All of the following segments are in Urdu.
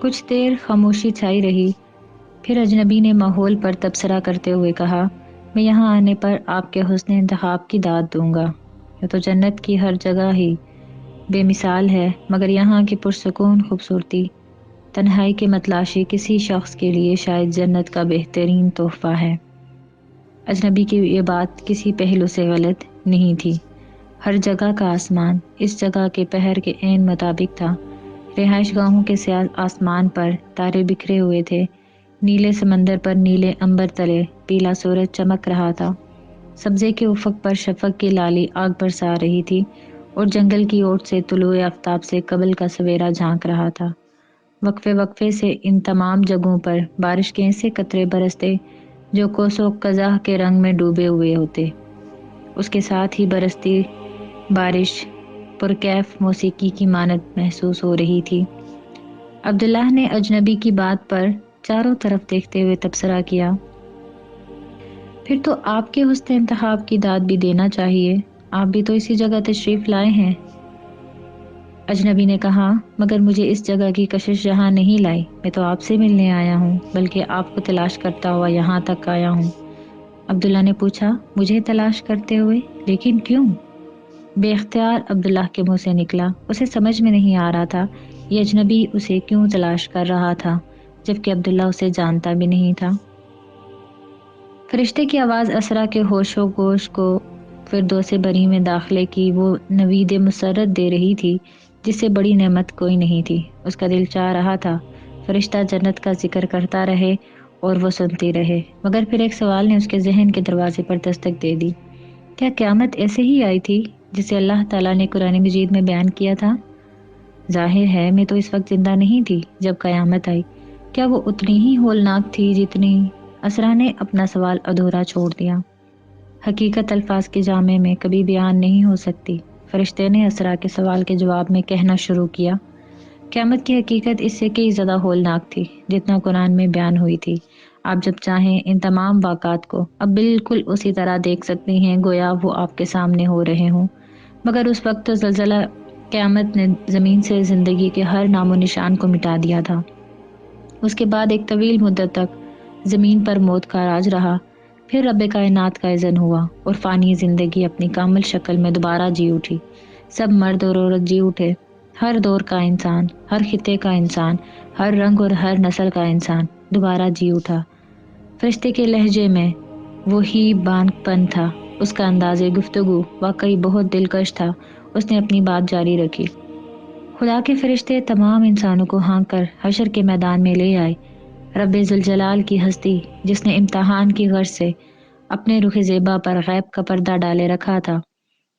کچھ دیر خاموشی چھائی رہی، پھر اجنبی نے ماحول پر تبصرہ کرتے ہوئے کہا، میں یہاں آنے پر آپ کے حسن انتخاب کی داد دوں گا۔ یہ تو جنت کی ہر جگہ ہی بے مثال ہے، مگر یہاں کی پرسکون خوبصورتی، تنہائی کی متلاشی کسی شخص کے لیے شاید جنت کا بہترین تحفہ ہے۔ اجنبی کی یہ بات کسی پہلو سے غلط نہیں تھی۔ ہر جگہ کا آسمان اس جگہ کے پہر کے عین مطابق تھا۔ رہائش گاہوں کے سیاہ آسمان پر تارے بکھرے ہوئے تھے، نیلے سمندر پر نیلے عنبر تلے پیلا سورج چمک رہا تھا، سبزے کے افق پر شفق کی لالی آگ برسا رہی تھی، اور جنگل کی اوٹ سے طلوع آفتاب سے قبل کا سویرا جھانک رہا تھا۔ وقفے وقفے سے ان تمام جگہوں پر بارش کے ایسے قطرے برستے جو کوسوں قزح کے رنگ میں ڈوبے ہوئے ہوتے۔ اس کے ساتھ ہی برستی بارش پرکیف موسیقی کی مانند محسوس ہو رہی تھی۔ عبداللہ نے اجنبی کی بات پر چاروں طرف دیکھتے ہوئے تبصرہ کیا، پھر تو آپ کے حسن انتخاب کی داد بھی دینا چاہیے، آپ بھی تو اسی جگہ تشریف لائے ہیں۔ اجنبی نے کہا، مگر مجھے اس جگہ کی کشش یہاں نہیں لائی، میں تو آپ سے ملنے آیا ہوں، بلکہ آپ کو تلاش کرتا ہوا یہاں تک آیا ہوں۔ عبداللہ نے پوچھا، مجھے تلاش کرتے ہوئے؟ لیکن کیوں؟ بے اختیار عبداللہ کے منہ سے نکلا۔ اسے سمجھ میں نہیں آ رہا تھا یہ اجنبی اسے کیوں تلاش کر رہا تھا، جبکہ عبداللہ اسے جانتا بھی نہیں تھا۔ فرشتے کی آواز اسرا کے ہوش و گوش کو فردوس بری میں داخلے کی وہ نوید مسرت دے رہی تھی جس سے بڑی نعمت کوئی نہیں تھی۔ اس کا دل چاہ رہا تھا فرشتہ جنت کا ذکر کرتا رہے اور وہ سنتی رہے، مگر پھر ایک سوال نے اس کے ذہن کے دروازے پر دستک دے دی۔ کیا قیامت ایسے ہی آئی تھی جسے اللہ تعالیٰ نے قرآن مجید میں بیان کیا تھا؟ ظاہر ہے میں تو اس وقت زندہ نہیں تھی جب قیامت آئی۔ کیا وہ اتنی ہی ہولناک تھی جتنی؟ اسرا نے اپنا سوال ادھورا چھوڑ دیا۔ حقیقت الفاظ کے جامع میں کبھی بیان نہیں ہو سکتی۔ فرشتے نے اسرا کے سوال کے جواب میں کہنا شروع کیا، قیامت کی حقیقت اس سے کئی زیادہ ہولناک تھی جتنا قرآن میں بیان ہوئی تھی۔ آپ جب چاہیں ان تمام واقعات کو اب بالکل اسی طرح دیکھ سکتی ہیں گویا وہ آپ کے سامنے ہو رہے ہوں، مگر اس وقت تو زلزلہ قیامت نے زمین سے زندگی کے ہر نام و نشان کو مٹا دیا تھا۔ اس کے بعد ایک طویل مدت تک زمین پر موت کا راج رہا، پھر رب کائنات کا اذن ہوا اور فانی زندگی اپنی کامل شکل میں دوبارہ جی اٹھی۔ سب مرد اور عورت جی اٹھے، ہر دور کا انسان، ہر خطے کا انسان، ہر رنگ اور ہر نسل کا انسان دوبارہ جی اٹھا۔ فرشتے کے لہجے میں وہی بانک پن تھا، اس کا انداز گفتگو واقعی بہت دلکش تھا۔ اس نے اپنی بات جاری رکھی، خدا کے فرشتے تمام انسانوں کو ہانک کر حشر کے میدان میں لے آئے۔ رب ذوالجلال کی ہستی جس نے امتحان کی غرض سے اپنے رخ زیبا پر غیب کا پردہ ڈالے رکھا تھا،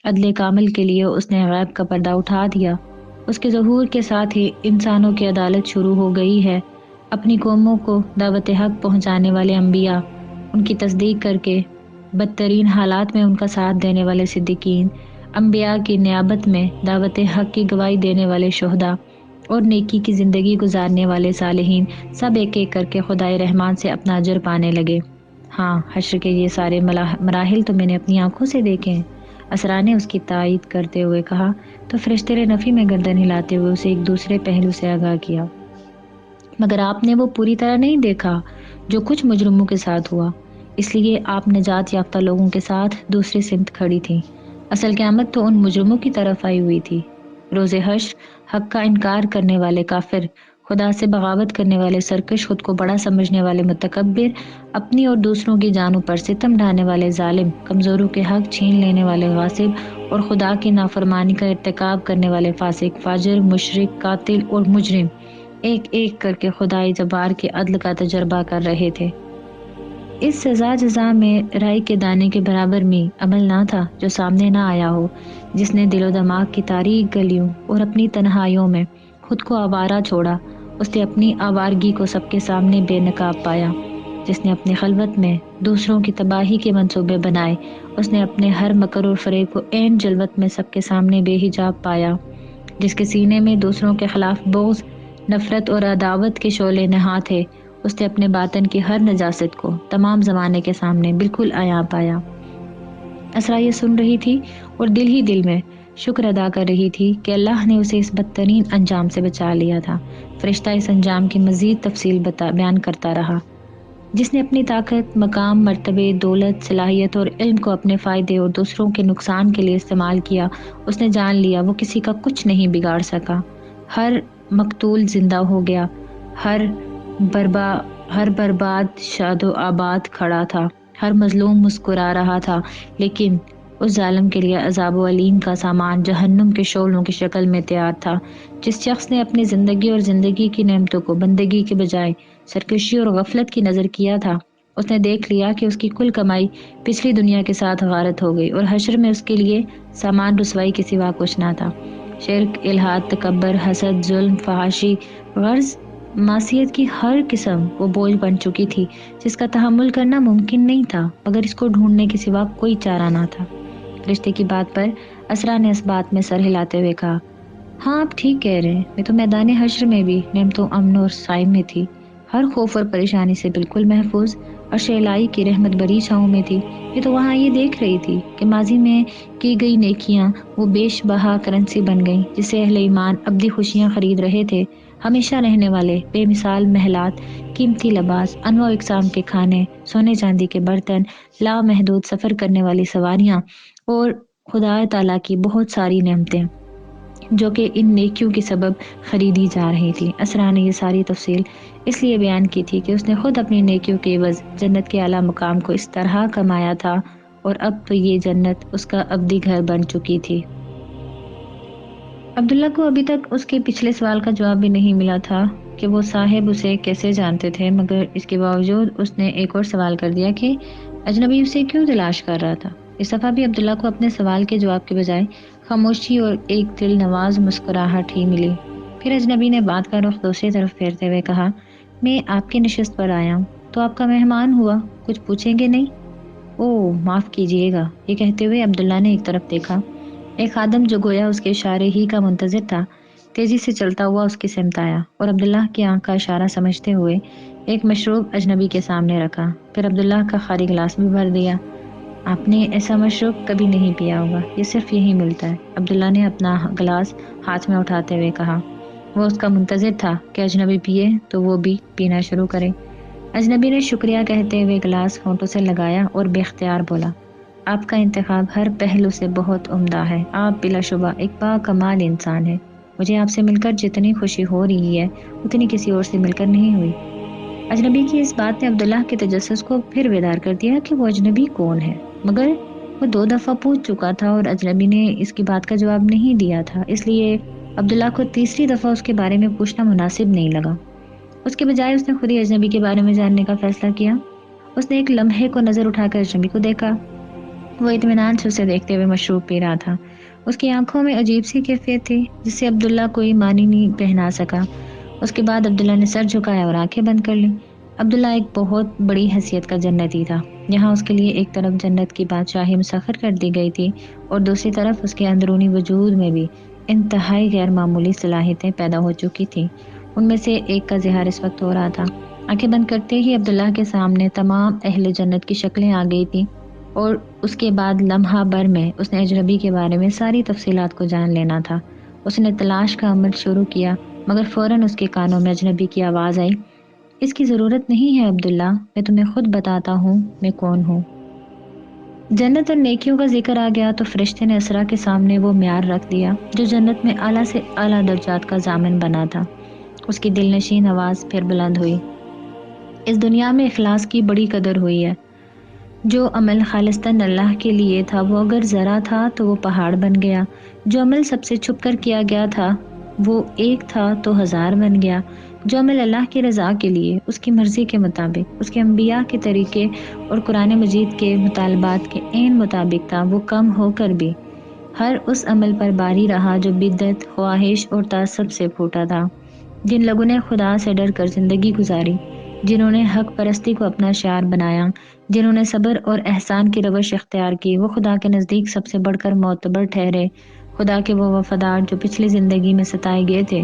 عدل کامل کے لیے اس نے غیب کا پردہ اٹھا دیا۔ اس کے ظہور کے ساتھ ہی انسانوں کی عدالت شروع ہو گئی ہے۔ اپنی قوموں کو دعوت حق پہنچانے والے انبیاء، ان کی تصدیق کر کے بدترین حالات میں ان کا ساتھ دینے والے صدیقین، انبیاء کی نیابت میں دعوت حق کی گواہی دینے والے شہداء اور نیکی کی زندگی گزارنے والے صالحین، سب ایک ایک کر کے خدائے رحمان سے اپنا اجر پانے لگے۔ ہاں، حشر کے یہ سارے مراحل تو میں نے اپنی آنکھوں سے دیکھے ہیں، اسرا نے اس کی تائید کرتے ہوئے کہا، تو فرشتے نے نفی میں گردن ہلاتے ہوئے اسے ایک دوسرے پہلو سے آگاہ کیا، مگر آپ نے وہ پوری طرح نہیں دیکھا جو کچھ مجرموں کے ساتھ ہوا، اس لیے آپ نجات یافتہ لوگوں کے ساتھ دوسری سمت کھڑی تھیں۔ اصل قیامت تو ان مجرموں کی طرف آئی ہوئی تھی۔ روز حشر حق کا انکار کرنے والے کافر، خدا سے بغاوت کرنے والے سرکش، خود کو بڑا سمجھنے والے متکبر، اپنی اور دوسروں کی جانوں پر ستم ڈھانے والے ظالم، کمزوروں کے حق چھین لینے والے غاصب اور خدا کی نافرمانی کا ارتکاب کرنے والے فاسق، فاجر، مشرک، قاتل اور مجرم ایک ایک کر کے خدائی جبار کے عدل کا تجربہ کر رہے تھے۔ اس سزا جزا میں رائی کے دانے کے برابر میں عمل نہ تھا جو سامنے نہ آیا ہو۔ جس نے دل و دماغ کی تاریک گلیوں اور اپنی تنہائیوں میں خود کو آوارہ چھوڑا، اس نے اپنی آوارگی کو سب کے سامنے بے نقاب پایا۔ جس نے اپنی خلوت میں دوسروں کی تباہی کے منصوبے بنائے، اس نے اپنے ہر مکر اور فریب کو عین جلوت میں سب کے سامنے بے حجاب پایا۔ جس کے سینے میں دوسروں کے خلاف بغض، نفرت اور عداوت کے شعلے نہاں تھے، اس نے اپنے باطن کی ہر نجاست کو تمام زمانے کے سامنے بالکل عیاں پایا۔ اسرا یہ سن رہی تھی اور دل ہی دل میں شکر ادا کر رہی تھی کہ اللہ نے اسے اس بدترین انجام سے بچا لیا تھا۔ فرشتہ اس انجام کی مزید تفصیل بیان کرتا رہا۔ جس نے اپنی طاقت، مقام، مرتبے، دولت، صلاحیت اور علم کو اپنے فائدے اور دوسروں کے نقصان کے لیے استعمال کیا، اس نے جان لیا وہ کسی کا کچھ نہیں بگاڑ سکا۔ ہر مقتول زندہ ہو گیا، ہر برباد شاد و آباد کھڑا تھا، ہر مظلوم مسکرا رہا تھا، لیکن اس ظالم کے لیے عذاب و علیم کا سامان جہنم کے شعلوں کی شکل میں تیار تھا۔ جس شخص نے اپنی زندگی اور زندگی کی نعمتوں کو بندگی کے بجائے سرکشی اور غفلت کی نظر کیا تھا، اس نے دیکھ لیا کہ اس کی کل کمائی پچھلی دنیا کے ساتھ غارت ہو گئی اور حشر میں اس کے لیے سامان رسوائی کے سوا کچھ نہ تھا۔ شرک، الحاد، تکبر، حسد، ظلم، فحاشی، غرض معصیت کی ہر قسم وہ بوجھ بن چکی تھی جس کا تحمل کرنا ممکن نہیں تھا، مگر اس کو ڈھونڈنے کے سوا کوئی چارہ نہ تھا۔ رشتے کی بات پر اسرا نے اس بات میں سر ہلاتے ہوئے کہا، ہاں آپ ٹھیک کہہ رہے ہیں، میں تو میدان حشر میں بھی نعمتوں، امن اور سائے میں تھی، ہر خوف اور پریشانی سے بالکل محفوظ، عرش الہی کی رحمت بری چھاؤں میں تھی۔ میں تو وہاں یہ دیکھ رہی تھی کہ ماضی میں کی گئی نیکیاں وہ بیش بہا کرنسی بن گئیں جس سے اہل ایمان ابدی خوشیاں خرید رہے تھے، ہمیشہ رہنے والے بے مثال محلات، قیمتی لباس، انواع و اقسام کے کھانے، سونے چاندی کے برتن، لامحدود سفر کرنے والی سواریاں اور خدا تعالیٰ کی بہت ساری نعمتیں جو کہ ان نیکیوں کے سبب خریدی جا رہی تھی۔ اسرا نے یہ ساری تفصیل اس لیے بیان کی تھی کہ اس نے خود اپنی نیکیوں کے عوض جنت کے اعلیٰ مقام کو اس طرح کمایا تھا اور اب تو یہ جنت اس کا ابدی گھر بن چکی تھی۔ عبداللہ کو ابھی تک اس کے پچھلے سوال کا جواب بھی نہیں ملا تھا کہ وہ صاحب اسے کیسے جانتے تھے، مگر اس کے باوجود اس نے ایک اور سوال کر دیا کہ اجنبی اسے کیوں تلاش کر رہا تھا۔ اس دفعہ بھی عبداللہ کو اپنے سوال کے جواب کے بجائے خاموشی اور ایک دل نواز مسکراہٹ ہی ملی۔ پھر اجنبی نے بات کا رخ دوسری طرف پھیرتے ہوئے کہا، میں آپ کی نشست پر آیا ہوں تو آپ کا مہمان ہوا، کچھ پوچھیں گے نہیں؟ اوہ معاف کیجیے گا، یہ کہتے ہوئے عبداللہ نے ایک طرف دیکھا۔ ایک خادم جو گویا اس کے اشارے ہی کا منتظر تھا تیزی سے چلتا ہوا اس کی سمت آیا اور عبداللہ کی آنکھ کا اشارہ سمجھتے ہوئے ایک مشروب اجنبی کے سامنے رکھا، پھر عبداللہ کا خالی گلاس بھی بھر دیا۔ آپ نے ایسا مشروب کبھی نہیں پیا ہوگا، یہ صرف یہی ملتا ہے، عبداللہ نے اپنا گلاس ہاتھ میں اٹھاتے ہوئے کہا۔ وہ اس کا منتظر تھا کہ اجنبی پیے تو وہ بھی پینا شروع کرے۔ اجنبی نے شکریہ کہتے ہوئے گلاس ہونٹوں سے لگایا اور بے اختیار بولا، آپ کا انتخاب ہر پہلو سے بہت عمدہ ہے، آپ بلا شبہ ایک باکمال انسان ہیں، مجھے آپ سے مل کر جتنی خوشی ہو رہی ہے اتنی کسی اور سے مل کر نہیں ہوئی۔ اجنبی کی اس بات نے عبداللہ کے تجسس کو پھر بیدار کر دیا کہ وہ اجنبی کون ہے، مگر وہ 2 دفعہ پوچھ چکا تھا اور اجنبی نے اس کی بات کا جواب نہیں دیا تھا، اس لیے عبداللہ کو تیسری دفعہ اس کے بارے میں پوچھنا مناسب نہیں لگا۔ اس کے بجائے اس نے خود ہی اجنبی کے بارے میں جاننے کا فیصلہ کیا۔ اس نے ایک لمحے کو نظر اٹھا کر اجنبی کو دیکھا، وہ اطمینان سے اسے دیکھتے ہوئے مشروب پی رہا تھا۔ اس کی آنکھوں میں عجیب سی کیفیت تھی جسے عبداللہ کوئی معنی نہیں پہنا سکا۔ اس کے بعد عبداللہ نے سر جھکایا اور آنکھیں بند کر لیں۔ عبداللہ ایک بہت بڑی حیثیت کا جنتی تھا، یہاں اس کے لیے ایک طرف جنت کی بادشاہی مسخر کر دی گئی تھی اور دوسری طرف اس کے اندرونی وجود میں بھی انتہائی غیر معمولی صلاحیتیں پیدا ہو چکی تھیں۔ ان میں سے ایک کا اظہار اس وقت ہو رہا تھا۔ آنکھیں بند کرتے ہی عبداللہ کے سامنے تمام اہل جنت کی شکلیں آ گئی تھیں اور اس کے بعد لمحہ بھر میں اس نے اجنبی کے بارے میں ساری تفصیلات کو جان لینا تھا۔ اس نے تلاش کا عمل شروع کیا، مگر فوراً اس کے کانوں میں اجنبی کی آواز آئی، اس کی ضرورت نہیں ہے عبداللہ، میں تمہیں خود بتاتا ہوں میں کون ہوں۔ جنت اور نیکیوں کا ذکر آ گیا تو فرشتے نے اسرا کے سامنے وہ معیار رکھ دیا جو جنت میں اعلیٰ سے اعلیٰ درجات کا ضامن بنا تھا۔ اس کی دل نشین آواز پھر بلند ہوئی، اس دنیا میں اخلاص کی بڑی قدر ہوئی ہے۔ جو عمل خالصتاً اللہ کے لیے تھا وہ اگر ذرا تھا تو وہ پہاڑ بن گیا، جو عمل سب سے چھپ کر کیا گیا تھا وہ ایک تھا تو 1000 بن گیا، جو عمل اللہ کی رضا کے لیے، اس کی مرضی کے مطابق، اس کے انبیاء کے طریقے اور قرآن مجید کے مطالبات کے عین مطابق تھا، وہ کم ہو کر بھی ہر اس عمل پر باری رہا جو بدعت، خواہش اور تعصب سے پھوٹا تھا۔ جن لوگوں نے خدا سے ڈر کر زندگی گزاری، جنہوں نے حق پرستی کو اپنا شعار بنایا، جنہوں نے صبر اور احسان کی روش اختیار کی، وہ خدا کے نزدیک سب سے بڑھ کر معتبر ٹھہرے۔ خدا کے وہ وفادار جو پچھلی زندگی میں ستائے گئے تھے،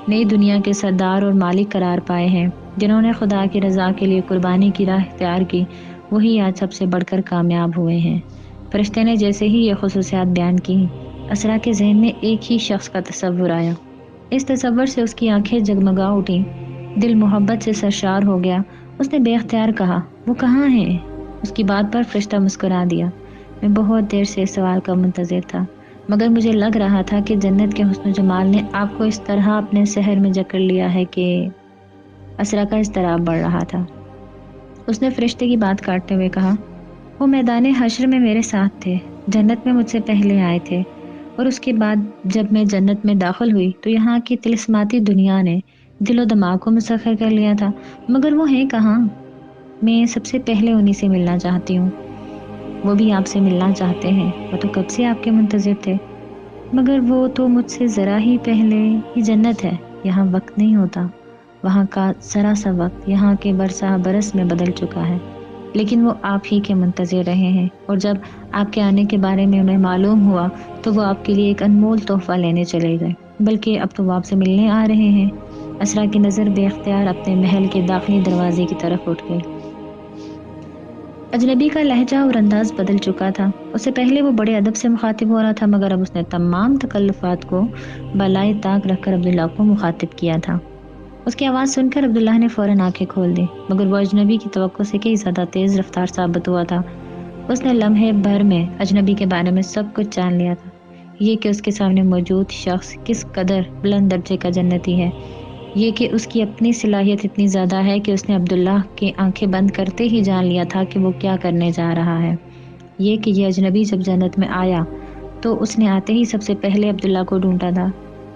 نئی دنیا کے سردار اور مالک قرار پائے ہیں، جنہوں نے خدا کی رضا کے لیے قربانی کی راہ اختیار کی، وہی آج سب سے بڑھ کر کامیاب ہوئے ہیں۔ فرشتے نے جیسے ہی یہ خصوصیات بیان کی، اسرا کے ذہن میں ایک ہی شخص کا تصور آیا۔ اس تصور سے اس کی آنکھیں جگمگا اٹھیں، دل محبت سے سرشار ہو گیا۔ اس نے بے اختیار کہا، وہ کہاں ہے؟ اس کی بات پر فرشتہ مسکرا دیا۔ میں بہت دیر سے اس سوال کا منتظر تھا، مگر مجھے لگ رہا تھا کہ جنت کے حسن و جمال نے آپ کو اس طرح اپنے سحر میں جکڑ لیا ہے کہ… اسرا کا اضطراب بڑھ رہا تھا۔ اس نے فرشتے کی بات کاٹتے ہوئے کہا، وہ میدان حشر میں میرے ساتھ تھے، جنت میں مجھ سے پہلے آئے تھے، اور اس کے بعد جب میں جنت میں داخل ہوئی تو یہاں کی طلسماتی دنیا نے دل و دماغ کو مسخر کر لیا تھا، مگر وہ ہیں کہاں؟ میں سب سے پہلے انہی سے ملنا چاہتی ہوں۔ وہ بھی آپ سے ملنا چاہتے ہیں، وہ تو کب سے آپ کے منتظر تھے، مگر وہ تو مجھ سے ذرا ہی پہلے۔ یہ جنت ہے، یہاں وقت نہیں ہوتا، وہاں کا ذرا سا وقت یہاں کے برسا برس میں بدل چکا ہے، لیکن وہ آپ ہی کے منتظر رہے ہیں، اور جب آپ کے آنے کے بارے میں انہیں معلوم ہوا تو وہ آپ کے لیے ایک انمول تحفہ لینے چلے گئے، بلکہ اب تو وہ آپ سے ملنے آ رہے ہیں۔ اسرا کی نظر بے اختیار اپنے محل کے داخلی دروازے کی طرف اٹھ گئی۔ اجنبی کا لہجہ اور انداز بدل چکا تھا۔ اس سے پہلے وہ بڑے ادب سے مخاطب ہو رہا تھا، مگر اب اس نے تمام تکلفات کو بالائے طاق رکھ کر عبداللہ کو مخاطب کیا تھا۔ اس کی آواز سن کر عبداللہ نے فوراً آنکھیں کھول دی، مگر وہ اجنبی کی توقع سے کئی زیادہ تیز رفتار ثابت ہوا تھا۔ اس نے لمحے بھر میں اجنبی کے بارے میں سب کچھ جان لیا تھا، یہ کہ اس کے سامنے موجود شخص کس قدر بلند درجے کا جنتی ہے، یہ کہ اس کی اپنی صلاحیت اتنی زیادہ ہے کہ اس نے عبداللہ کی آنکھیں بند کرتے ہی جان لیا تھا کہ وہ کیا کرنے جا رہا ہے، یہ کہ یہ اجنبی جب جنت میں آیا تو اس نے آتے ہی سب سے پہلے عبداللہ کو ڈھونڈا تھا،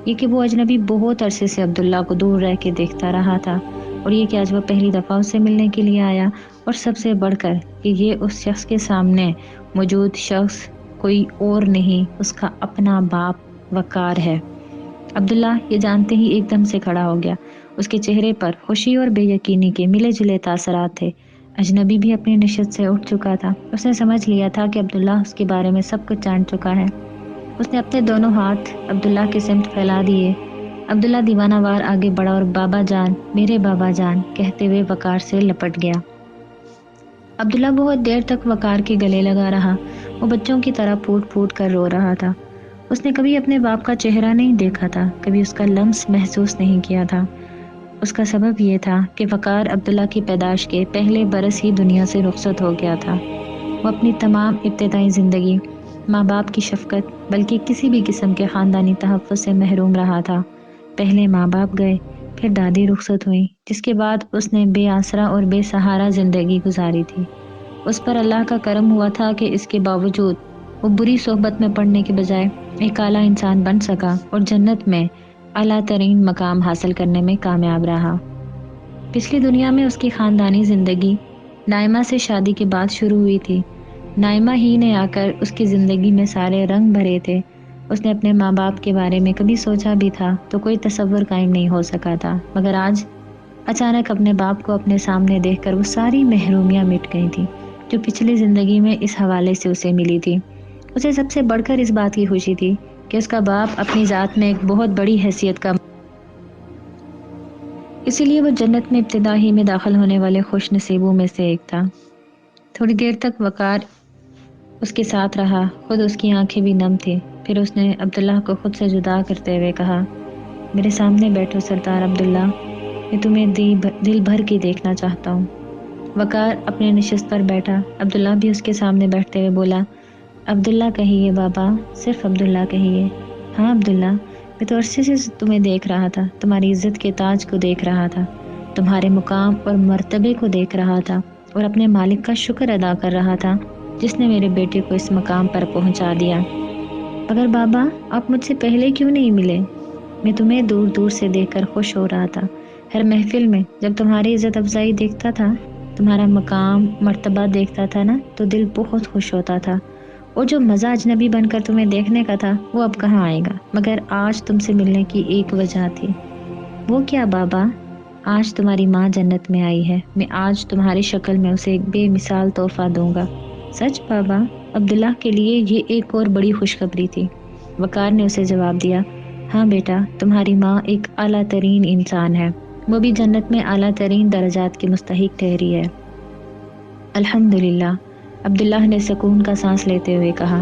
یہ کہ وہ اجنبی بہت عرصے سے عبداللہ کو دور رہ کے دیکھتا رہا تھا، اور یہ کہ آج وہ پہلی دفعہ اس سے ملنے کے لیے آیا، اور سب سے بڑھ کر کہ یہ اس شخص کے سامنے موجود شخص کوئی اور نہیں، اس کا اپنا باپ وقار ہے۔ عبداللہ یہ جانتے ہی ایک دم سے کھڑا ہو گیا۔ اس کے چہرے پر خوشی اور بے یقینی کے ملے جلے تاثرات تھے۔ اجنبی بھی اپنی نشست سے اٹھ چکا تھا۔ اس نے سمجھ لیا تھا کہ عبداللہ اس کے بارے میں سب کچھ جان چکا ہے۔ اس نے اپنے دونوں ہاتھ عبداللہ کی سمت پھیلا دیے۔ عبداللہ دیوانہ وار آگے بڑھا اور بابا جان، میرے بابا جان کہتے ہوئے وقار سے لپٹ گیا۔ عبداللہ بہت دیر تک وقار کے گلے لگا رہا۔ وہ بچوں کی طرح پھوٹ پھوٹ کر رو رہا تھا۔ اس نے کبھی اپنے باپ کا چہرہ نہیں دیکھا تھا، کبھی اس کا لمس محسوس نہیں کیا تھا۔ اس کا سبب یہ تھا کہ وقار عبداللہ کی پیدائش کے پہلے برس ہی دنیا سے رخصت ہو گیا تھا۔ وہ اپنی تمام ابتدائی زندگی ماں باپ کی شفقت بلکہ کسی بھی قسم کے خاندانی تحفظ سے محروم رہا تھا۔ پہلے ماں باپ گئے، پھر دادی رخصت ہوئی، جس کے بعد اس نے بے آسرا اور بے سہارا زندگی گزاری تھی۔ اس پر اللہ کا کرم ہوا تھا کہ اس کے باوجود وہ بری صحبت میں پڑنے کے بجائے ایک اعلیٰ انسان بن سکا اور جنت میں اعلیٰ ترین مقام حاصل کرنے میں کامیاب رہا۔ پچھلی دنیا میں اس کی خاندانی زندگی نائمہ سے شادی کے بعد شروع ہوئی تھی۔ نائمہ ہی نے آ کر اس کی زندگی میں سارے رنگ بھرے تھے۔ اس نے اپنے ماں باپ کے بارے میں کبھی سوچا بھی تھا تو کوئی تصور قائم نہیں ہو سکا تھا، مگر آج اچانک اپنے باپ کو اپنے سامنے دیکھ کر وہ ساری محرومیاں مٹ گئی تھیں جو پچھلی زندگی میں اس حوالے سے اسے ملی تھی۔ اسے سب سے بڑھ کر اس بات کی خوشی تھی کہ اس کا باپ اپنی ذات میں ایک بہت بڑی حیثیت کا، اسی لیے وہ جنت میں ابتدا ہی میں داخل ہونے والے خوش نصیبوں میں سے ایک تھا۔ تھوڑی دیر تک وقار اس کے ساتھ رہا، خود اس کی آنکھیں بھی نم تھیں۔ پھر اس نے عبداللہ کو خود سے جدا کرتے ہوئے کہا، میرے سامنے بیٹھو سردار عبداللہ، میں تمہیں دل بھر کے دیکھنا چاہتا ہوں۔ وقار اپنے نشست پر بیٹھا۔ عبداللہ بھی اس کے سامنے بیٹھتے ہوئے بولا، عبداللہ کہیے بابا، صرف عبداللہ کہیے۔ ہاں عبداللہ، میں تو عرصے سے تمہیں دیکھ رہا تھا، تمہاری عزت کے تاج کو دیکھ رہا تھا، تمہارے مقام اور مرتبے کو دیکھ رہا تھا، اور اپنے مالک کا شکر ادا کر رہا تھا جس نے میرے بیٹے کو اس مقام پر پہنچا دیا۔ مگر بابا، آپ مجھ سے پہلے کیوں نہیں ملے؟ میں تمہیں دور دور سے دیکھ کر خوش ہو رہا تھا۔ ہر محفل میں جب تمہاری عزت افزائی دیکھتا تھا، تمہارا مقام مرتبہ دیکھتا تھا نا، تو دل بہت خوش ہوتا تھا، اور جو مزہ اجنبی بن کر تمہیں دیکھنے کا تھا وہ اب کہاں آئے گا۔ مگر آج تم سے ملنے کی ایک وجہ تھی۔ وہ کیا بابا؟ آج تمہاری ماں جنت میں آئی ہے، میں آج تمہاری شکل میں اسے ایک بے مثال تحفہ دوں گا۔ سچ بابا؟ عبداللہ کے لیے یہ ایک اور بڑی خوشخبری تھی۔ وقار نے اسے جواب دیا، ہاں بیٹا، تمہاری ماں ایک اعلیٰ ترین انسان ہے، وہ بھی جنت میں اعلیٰ ترین درجات کی مستحق ٹھہری ہے۔ الحمدللہ، عبداللہ نے سکون کا سانس لیتے ہوئے کہا،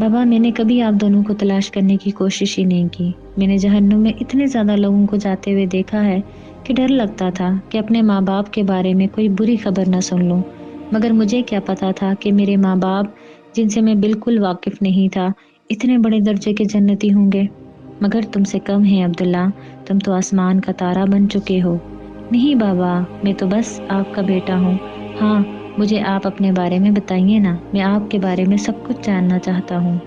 بابا میں نے کبھی آپ دونوں کو تلاش کرنے کی کوشش ہی نہیں کی۔ میں نے جہنم میں اتنے زیادہ لوگوں کو جاتے ہوئے دیکھا ہے کہ ڈر لگتا تھا کہ اپنے ماں باپ کے بارے میں کوئی بری خبر نہ سن لوں، مگر مجھے کیا پتا تھا کہ میرے ماں باپ جن سے میں بالکل واقف نہیں تھا اتنے بڑے درجے کے جنتی ہوں گے۔ مگر تم سے کم ہے عبداللہ، تم تو آسمان کا تارا بن چکے ہو۔ نہیں بابا، میں تو بس آپ کا بیٹا ہوں۔ ہاں، مجھے آپ اپنے بارے میں بتائیے نا، میں آپ کے بارے میں سب کچھ جاننا چاہتا ہوں۔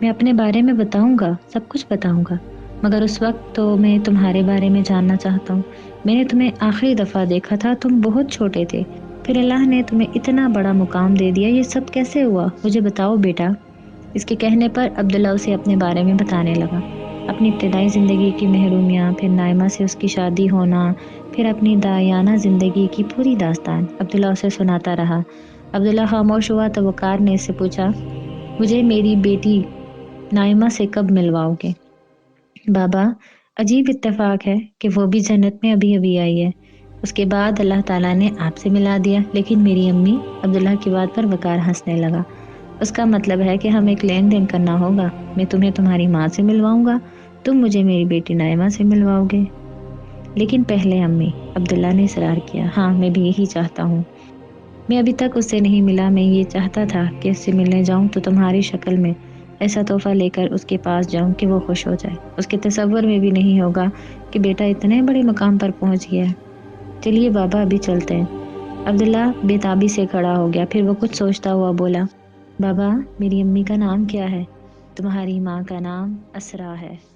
میں اپنے بارے میں بتاؤں گا، سب کچھ بتاؤں گا، مگر اس وقت تو میں تمہارے بارے میں جاننا چاہتا ہوں۔ میں نے تمہیں آخری دفعہ دیکھا تھا، تم بہت چھوٹے تھے، پھر اللہ نے تمہیں اتنا بڑا مقام دے دیا، یہ سب کیسے ہوا؟ مجھے بتاؤ بیٹا۔ اس کے کہنے پر عبداللہ اسے اپنے بارے میں بتانے لگا، اپنی ابتدائی زندگی کی محرومیاں، پھر نائمہ سے اس کی شادی ہونا، پھر اپنی دایانہ زندگی کی پوری داستان عبداللہ اسے سناتا رہا۔ عبداللہ خاموش ہوا تو وقار نے اس سے پوچھا، مجھے میری بیٹی نائمہ سے کب ملواؤ گے؟ بابا، عجیب اتفاق ہے کہ وہ بھی جنت میں ابھی ابھی آئی ہے، اس کے بعد اللہ تعالیٰ نے آپ سے ملا دیا۔ لیکن میری امی، عبداللہ کی بات پر وقار ہنسنے لگا، اس کا مطلب ہے کہ ہم ایک لین دین کرنا ہوگا، میں تمہیں تمہاری ماں سے ملواؤں گا، تم مجھے میری بیٹی نائمہ سے ملواؤ گے۔ لیکن پہلے امی، عبداللہ نے اصرار کیا، ہاں میں بھی یہی چاہتا ہوں، میں ابھی تک اس سے نہیں ملا، میں یہ چاہتا تھا کہ اس سے ملنے جاؤں تو تمہاری شکل میں ایسا تحفہ لے کر اس کے پاس جاؤں کہ وہ خوش ہو جائے، اس کے تصور میں بھی نہیں ہوگا کہ بیٹا اتنے بڑے مقام پر پہنچ گیا ہے۔ چلیے بابا ابھی چلتے ہیں۔ عبداللہ بے تابی سے کھڑا ہو گیا، پھر وہ کچھ سوچتا ہوا بولا، بابا میری امی کا نام کیا ہے؟ تمہاری ماں کا نام اسرا ہے۔